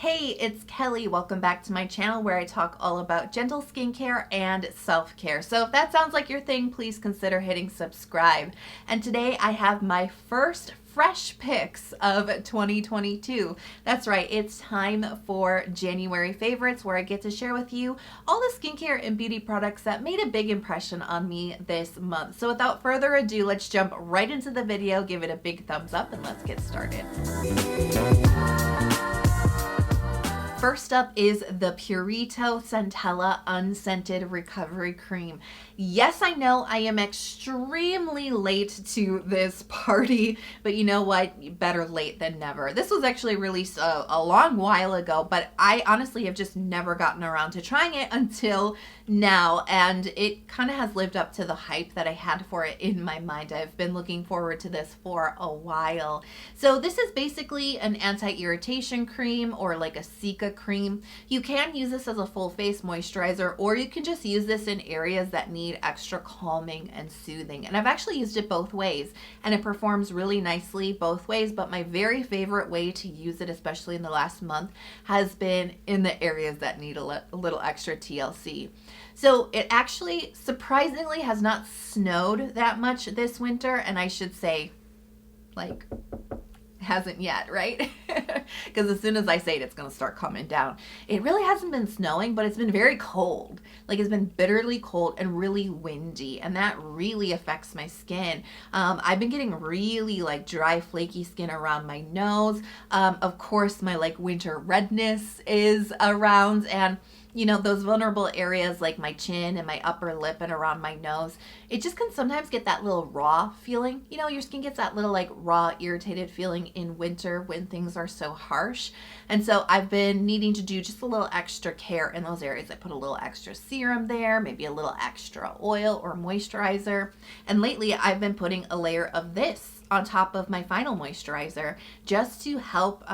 Hey, it's Kelly. Welcome back to my channel where I talk all about gentle skincare and self-care. So if that sounds like your thing, please consider hitting subscribe. And today I have my first fresh picks of 2022. That's right, it's time for January favorites where I get to share with you all the skincare and beauty products that made a big impression on me this month. So without further ado, let's jump right into the video, give it a big thumbs up, and let's get started. First up is the Purito Centella Unscented Recovery Cream. Yes, I know I am extremely late to this party, but you know what? Better late than never. This was actually released a long while ago, but I honestly have just never gotten around to trying it until now, and it kind of has lived up to the hype that I had for it in my mind. I've been looking forward to this for a while. So this is basically an anti-irritation cream or like a Cica cream. You can use this as a full face moisturizer, or you can just use this in areas that need extra calming and soothing. And I've actually used it both ways, and it performs really nicely both ways, but my very favorite way to use it, especially in the last month, has been in the areas that need a little extra TLC. So it actually surprisingly has not snowed that much this winter, and I should say, like, hasn't yet, right? Because as soon as I say it, it's going to start coming down. It really hasn't been snowing, but it's been very cold. Like, it's been bitterly cold and really windy, and that really affects my skin. I've been getting really like dry, flaky skin around my nose. Of course, my like winter redness is around, and you know, those vulnerable areas like my chin and my upper lip and around my nose, it just can sometimes get that little raw feeling. You know, your skin gets that little like raw, irritated feeling in winter when things are so harsh. And so I've been needing to do just a little extra care in those areas. I put a little extra serum there, maybe a little extra oil or moisturizer. And lately I've been putting a layer of this on top of my final moisturizer just to help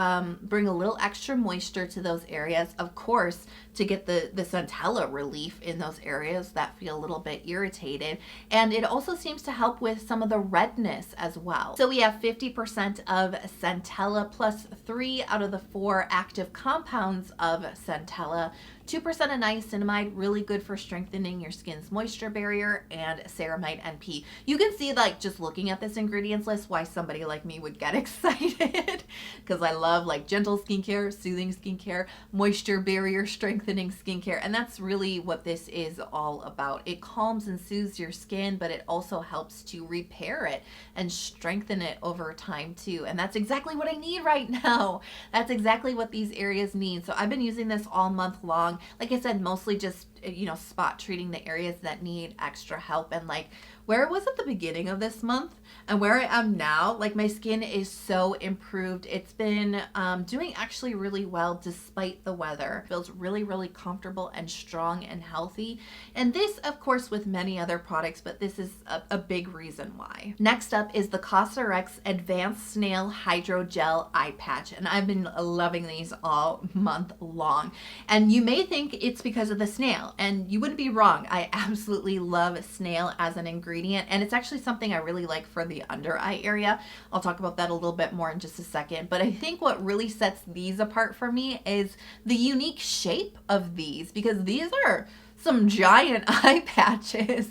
bring a little extra moisture to those areas, of course, to get the Centella relief in those areas that feel a little bit irritated. And it also seems to help with some of the redness as well. So we have 50% of Centella plus 3 out of the 4 active compounds of Centella, 2% of niacinamide, really good for strengthening your skin's moisture barrier, and ceramide NP. You can see, like, just looking at this ingredients list, why somebody like me would get excited, because I love like gentle skincare, soothing skincare, moisture barrier strengthening skincare, and that's really what this is all about. It calms and soothes your skin, but it also helps to repair it and strengthen it over time too, and that's exactly what I need right now. That's exactly what these areas need. So I've been using this all month long. Like I said, mostly just, you know, spot treating the areas that need extra help. And like where it was at the beginning of this month and where I am now, like my skin is so improved. It's been doing actually really well despite the weather. It feels really, really comfortable and strong and healthy. And this, of course, with many other products, but this is a big reason why. Next up is the Cosrx Advanced Snail Hydrogel Eye Patch. And I've been loving these all month long. And you may think it's because of the snail, and you wouldn't be wrong. I absolutely love snail as an ingredient, and it's actually something I really like for the under eye area. I'll talk about that a little bit more in just a second, but I think what really sets these apart for me is the unique shape of these, because these are some giant eye patches.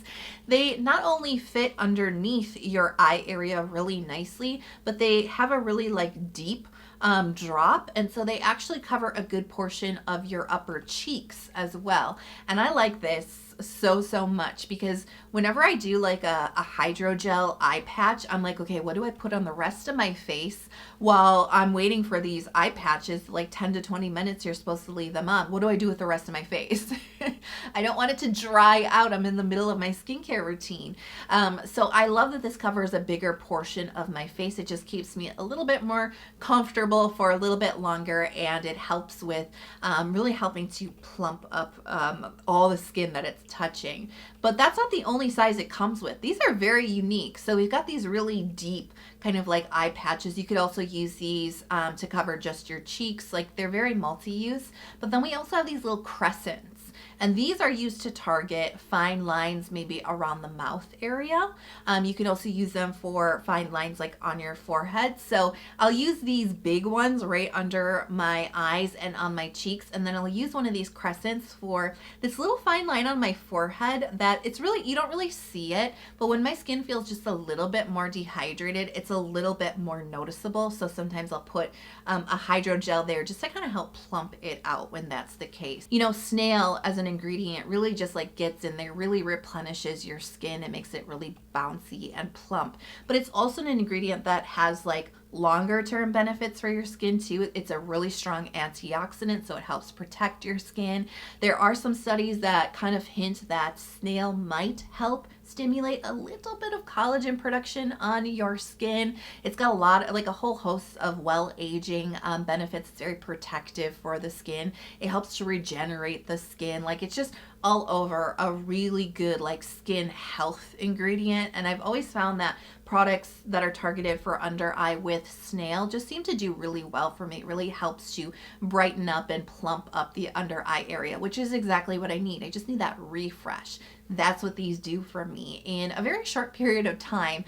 They not only fit underneath your eye area really nicely, but they have a really like deep drop, and so they actually cover a good portion of your upper cheeks as well. And I like this so much because whenever I do like a hydrogel eye patch, I'm like, okay, what do I put on the rest of my face while I'm waiting for these eye patches? Like 10 to 20 minutes you're supposed to leave them on. What do I do with the rest of my face? I don't want it to dry out. I'm in the middle of my skincare routine. So I love that this covers a bigger portion of my face. It just keeps me a little bit more comfortable for a little bit longer, and it helps with really helping to plump up all the skin that it's touching. But that's not the only size it comes with. These are very unique. So we've got these really deep kind of like eye patches. You could also use these to cover just your cheeks. Like, they're very multi-use. But then we also have these little crescents. And these are used to target fine lines maybe around the mouth area. You can also use them for fine lines like on your forehead. So I'll use these big ones right under my eyes and on my cheeks, and then I'll use one of these crescents for this little fine line on my forehead that it's really, you don't really see it, but when my skin feels just a little bit more dehydrated, it's a little bit more noticeable. So sometimes I'll put a hydrogel there just to kind of help plump it out when that's the case. You know, Snail as an ingredient really just like gets in there, really replenishes your skin. It makes it really bouncy and plump, but it's also an ingredient that has like longer term benefits for your skin too. It's a really strong antioxidant, so it helps protect your skin. There are some studies that kind of hint that Snail might help stimulate a little bit of collagen production on your skin. It's got a lot, like a whole host of well-aging benefits. It's very protective for the skin. It helps to regenerate the skin. Like, it's just all over a really good like skin health ingredient. And I've always found that products that are targeted for under eye with Snail just seem to do really well for me. It really helps to brighten up and plump up the under eye area, which is exactly what I need. I just need that refresh. That's what these do for me in a very short period of time.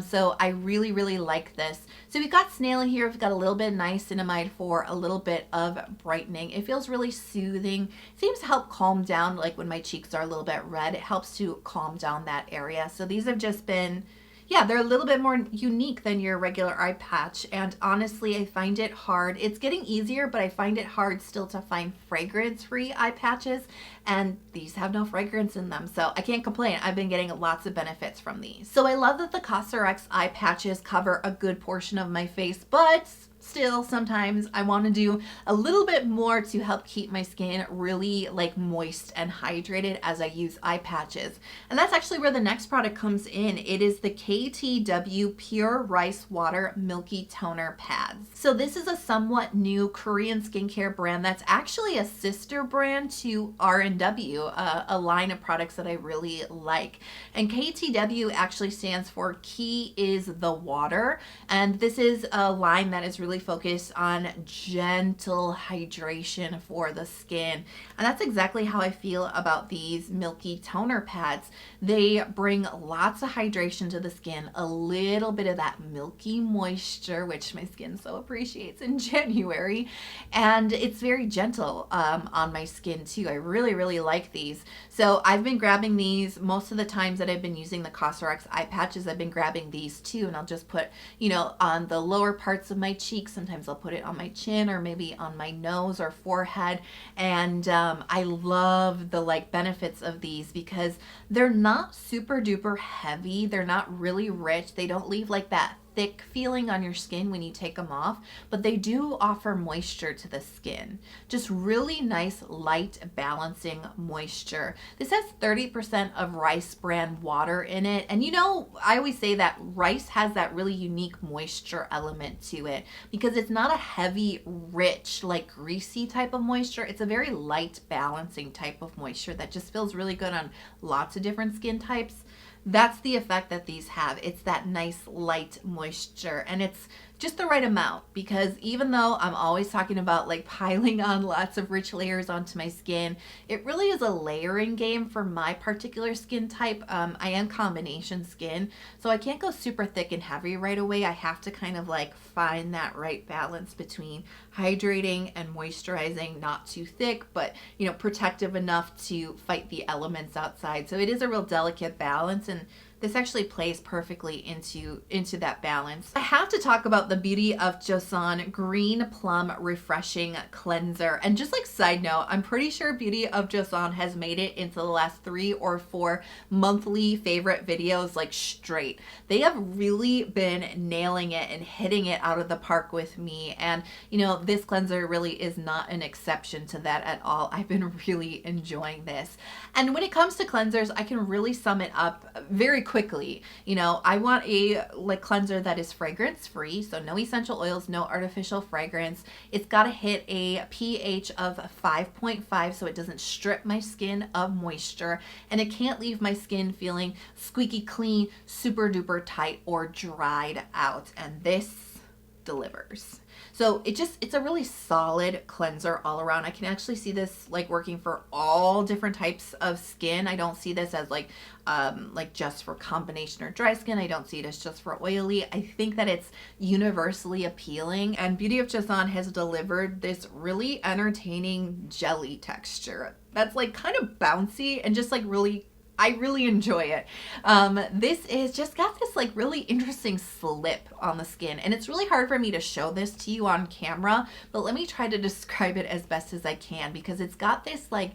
So I really, really like this. So we've got Snail here. We've got a little bit of niacinamide for a little bit of brightening. It feels really soothing. It seems to help calm down, like when my cheeks are a little bit red, it helps to calm down that area. So these have just been, yeah, they're a little bit more unique than your regular eye patch. And honestly, I find it hard. It's getting easier, but I find it hard still to find fragrance-free eye patches. And these have no fragrance in them, so I can't complain. I've been getting lots of benefits from these. So I love that the Cosrx eye patches cover a good portion of my face, but still sometimes I want to do a little bit more to help keep my skin really like moist and hydrated as I use eye patches. And that's actually where the next product comes in. It is the KTW Pure Rice Water Milky Toner Pads. So this is a somewhat new Korean skincare brand that's actually a sister brand to R&W, a line of products that I really like. And KTW actually stands for Key is the Water. And this is a line that is really focused on gentle hydration for the skin. And that's exactly how I feel about these Milky Toner Pads. They bring lots of hydration to the skin, a little bit of that milky moisture, which my skin so appreciates in January. And it's very gentle on my skin too. I really, really like these. So I've been grabbing these most of the times that I've been using the Cosrx eye patches. I've been grabbing these too, and I'll just put, you know, on the lower parts of my cheeks. Sometimes I'll put it on my chin or maybe on my nose or forehead. And I love the like benefits of these because they're not super duper heavy. They're not really rich. They don't leave like that thick feeling on your skin when you take them off, but they do offer moisture to the skin. Just really nice, light, balancing moisture. This has 30% of rice bran water in it. And you know, I always say that rice has that really unique moisture element to it because it's not a heavy, rich, like greasy type of moisture. It's a very light, balancing type of moisture that just feels really good on lots of different skin types. That's the effect that these have. It's that nice light moisture, and it's just the right amount, because even though I'm always talking about like piling on lots of rich layers onto my skin, it really is a layering game for my particular skin type. I am combination skin, so I can't go super thick and heavy right away. I have to kind of like find that right balance between hydrating and moisturizing, not too thick, but you know, protective enough to fight the elements outside. So it is a real delicate balance, and this actually plays perfectly into that balance. I have to talk about the Beauty of Joseon Green Plum Refreshing Cleanser. And just like side note, I'm pretty sure Beauty of Joseon has made it into the last 3 or 4 monthly favorite videos like straight. They have really been nailing it and hitting it out of the park with me. And you know, this cleanser really is not an exception to that at all. I've been really enjoying this. And when it comes to cleansers, I can really sum it up very quickly. You know, I want a like cleanser that is fragrance free, so no essential oils, no artificial fragrance. It's got to hit a pH of 5.5 so it doesn't strip my skin of moisture, and it can't leave my skin feeling squeaky clean, super duper tight, or dried out. And this delivers. So it's a really solid cleanser all around. I can actually see this like working for all different types of skin. I don't see this as like just for combination or dry skin. I don't see it as just for oily. I think that it's universally appealing, and Beauty of Joseon has delivered this really entertaining jelly texture that's like kind of bouncy and just like really, I really enjoy it. This is just got this like really interesting slip on the skin, and it's really hard for me to show this to you on camera, but let me try to describe it as best as I can, because it's got this like,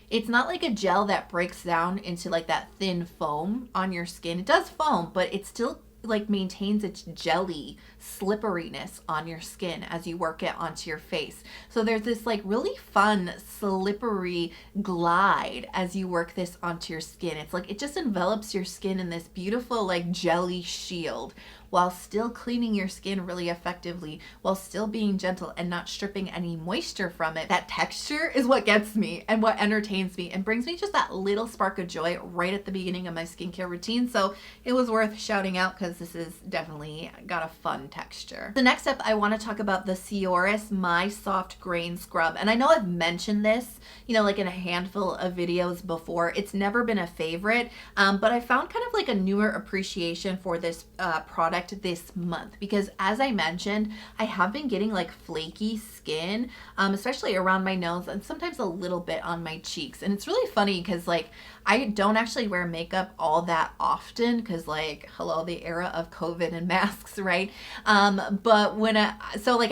it's not like a gel that breaks down into like that thin foam on your skin. It does foam, but it still like maintains its jelly slipperiness on your skin as you work it onto your face. So there's this like really fun slippery glide as you work this onto your skin. It's like it just envelops your skin in this beautiful like jelly shield, while still cleaning your skin really effectively, while still being gentle and not stripping any moisture from it. That texture is what gets me and what entertains me and brings me just that little spark of joy right at the beginning of my skincare routine. So it was worth shouting out because this is definitely got a fun texture. The next up, I want to talk about the Sioris My Soft Grain Scrub. And I know I've mentioned this, you know, like in a handful of videos before. It's never been a favorite, but I found kind of like a newer appreciation for this product this month, because as I mentioned, I have been getting like flaky skin, especially around my nose and sometimes a little bit on my cheeks. And it's really funny because like I don't actually wear makeup all that often because like, hello, the era of COVID and masks, right? But when I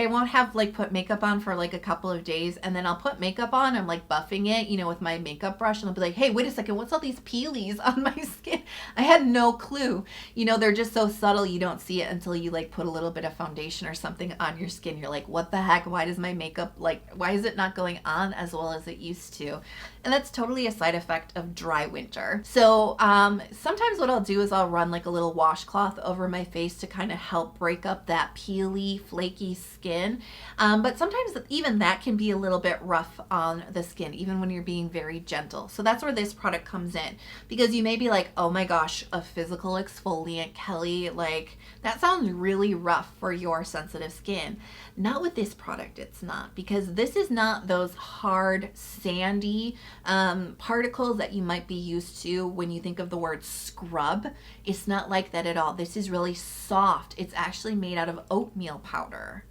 won't have like put makeup on for like a couple of days, and then I'll put makeup on, I'm like buffing it, you know, with my makeup brush, and I'll be like, hey, wait a second, what's all these peelies on my skin? I had no clue. You know, they're just so subtle, you don't see it until you like put a little bit of foundation or something on your skin. You're like, what the heck? Why does my makeup, like, why is it not going on as well as it used to? And that's totally a side effect of dry winter. So sometimes what I'll do is I'll run like a little washcloth over my face to kind of help break up that peely, flaky skin. But sometimes even that can be a little bit rough on the skin, even when you're being very gentle. So that's where this product comes in, because you may be like, oh my gosh, a physical exfoliant, Kelly, like that sounds really rough for your sensitive skin. Not with this product, it's not, because this is not those hard, sandy particles that you might be used to when you think of the word scrub. It's not like that at all. This is really soft. It's actually made out of oatmeal powder.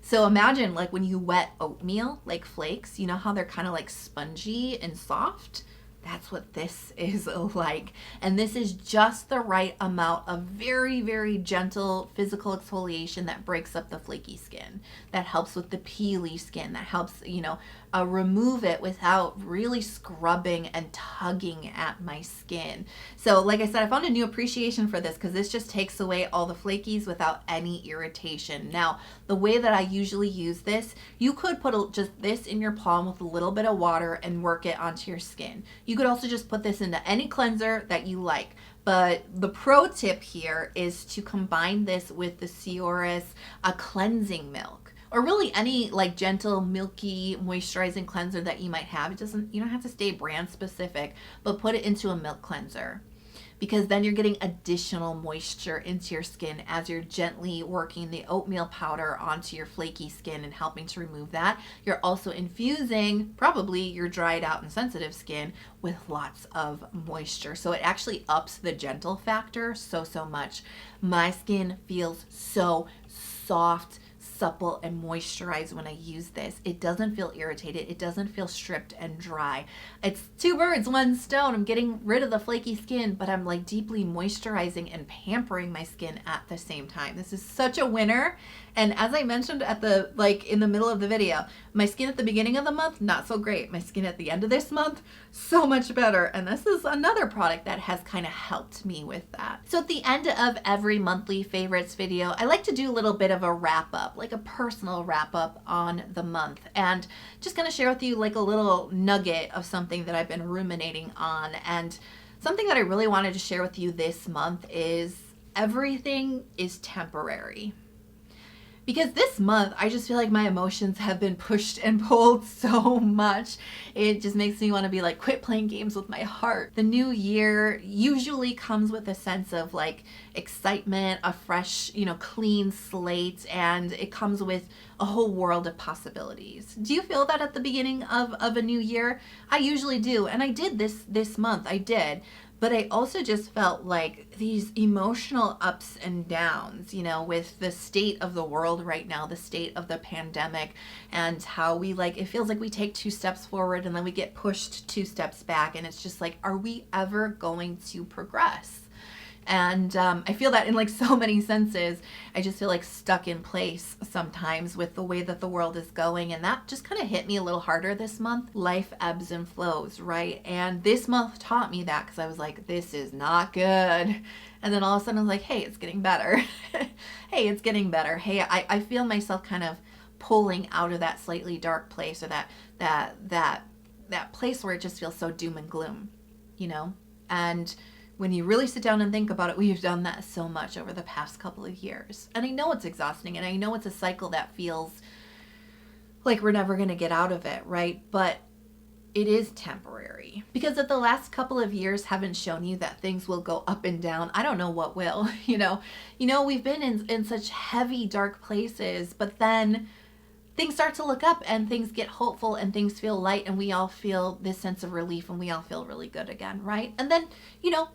So imagine like when you wet oatmeal, like flakes, you know how they're kind of like spongy and soft? That's what this is like. And this is just the right amount of very, very gentle physical exfoliation that breaks up the flaky skin, that helps with the peely skin, that helps, you know, remove it without really scrubbing and tugging at my skin. So like I said, I found a new appreciation for this because this just takes away all the flakies without any irritation. Now, the way that I usually use this, you could put just this in your palm with a little bit of water and work it onto your skin. You could also just put this into any cleanser that you like. But the pro tip here is to combine this with the Sioris cleansing milk, or really any like gentle milky moisturizing cleanser that you might have. You don't have to stay brand specific, but put it into a milk cleanser, because then you're getting additional moisture into your skin as you're gently working the oatmeal powder onto your flaky skin and helping to remove that. You're also infusing probably your dried out and sensitive skin with lots of moisture. So it actually ups the gentle factor so much. My skin feels so soft, supple, and moisturized when I use this. It doesn't feel irritated. It doesn't feel stripped and dry. It's two birds, one stone. I'm getting rid of the flaky skin, but I'm like deeply moisturizing and pampering my skin at the same time. This is such a winner. And as I mentioned at the, like in the middle of the video, my skin at the beginning of the month, not so great. My skin at the end of this month, so much better. And this is another product that has kind of helped me with that. So at the end of every monthly favorites video, I like to do a little bit of a wrap up, like a personal wrap up on the month. And just gonna share with you like a little nugget of something that I've been ruminating on. And something that I really wanted to share with you this month is everything is temporary. Because this month, I just feel like my emotions have been pushed and pulled so much. It just makes me want to be like, quit playing games with my heart. The new year usually comes with a sense of like excitement, a fresh, clean slate, and it comes with a whole world of possibilities. Do you feel that at the beginning of a new year? I usually do, and I did this month. I did. But I also just felt like these emotional ups and downs, with the state of the world right now, the state of the pandemic, and how we it feels like we take 2 steps forward and then we get pushed 2 steps back. And it's just like, are we ever going to progress? And I feel that in so many senses. I just feel stuck in place sometimes with the way that the world is going. And that just kind of hit me a little harder this month. Life ebbs and flows, right? And this month taught me that, because I was like, this is not good. And then all of a sudden I was like, hey, it's getting better. Hey, it's getting better. Hey, I feel myself kind of pulling out of that slightly dark place, or that place where it just feels so doom and gloom, And when you really sit down and think about it, we've done that so much over the past couple of years. And I know it's exhausting, and I know it's a cycle that feels like we're never going to get out of it, right? But it is temporary. Because if the last couple of years haven't shown you that things will go up and down, I don't know what will, We've been in such heavy, dark places, but then things start to look up and things get hopeful and things feel light, and we all feel this sense of relief and we all feel really good again, right? And then,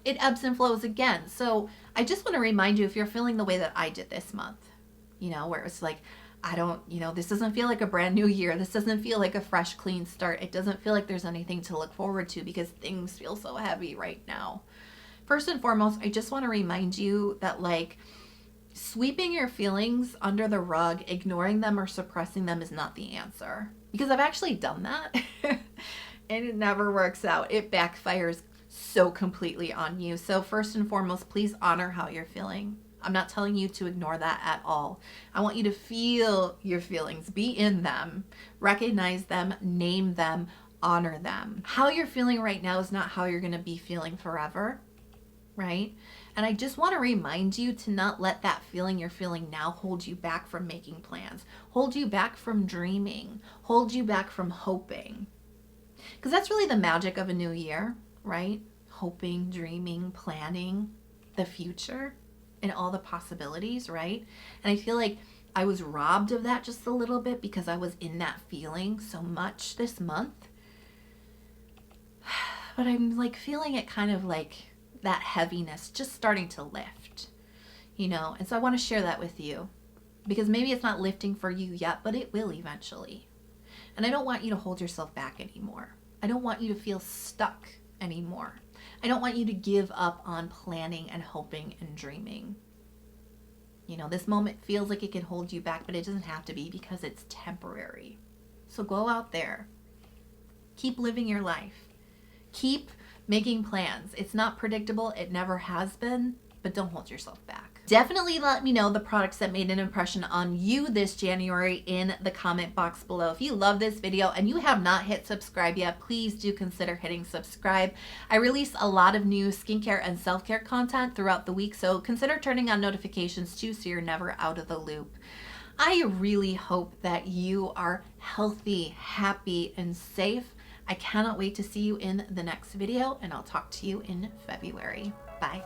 it ebbs and flows again. So I just want to remind you, if you're feeling the way that I did this month, where it's like, this doesn't feel like a brand new year. This doesn't feel like a fresh, clean start. It doesn't feel like there's anything to look forward to because things feel so heavy right now. First and foremost, I just want to remind you that sweeping your feelings under the rug, ignoring them or suppressing them is not the answer. Because I've actually done that and it never works out. It backfires so completely on you. So first and foremost, please honor how you're feeling. I'm not telling you to ignore that at all. I want you to feel your feelings, be in them, recognize them, name them, honor them. How you're feeling right now is not how you're going to be feeling forever, right? And I just want to remind you to not let that feeling you're feeling now hold you back from making plans, hold you back from dreaming, hold you back from hoping. Because that's really the magic of a new year, right? Hoping, dreaming, planning the future and all the possibilities, right? And I feel like I was robbed of that just a little bit because I was in that feeling so much this month. But I'm feeling it kind of that heaviness just starting to lift, and so I want to share that with you, because maybe it's not lifting for you yet, but it will eventually. And I don't want you to hold yourself back anymore. I don't want you to feel stuck anymore. I don't want you to give up on planning and hoping and dreaming. This moment feels like it can hold you back, but it doesn't have to be, because it's temporary. So go out there, keep living your life, keep making plans. It's not predictable. It never has been, but don't hold yourself back. Definitely let me know the products that made an impression on you this January in the comment box below. If you love this video and you have not hit subscribe yet, please do consider hitting subscribe. I release a lot of new skincare and self-care content throughout the week, so consider turning on notifications too, so you're never out of the loop. I really hope that you are healthy, happy, and safe. I cannot wait to see you in the next video, and I'll talk to you in February. Bye.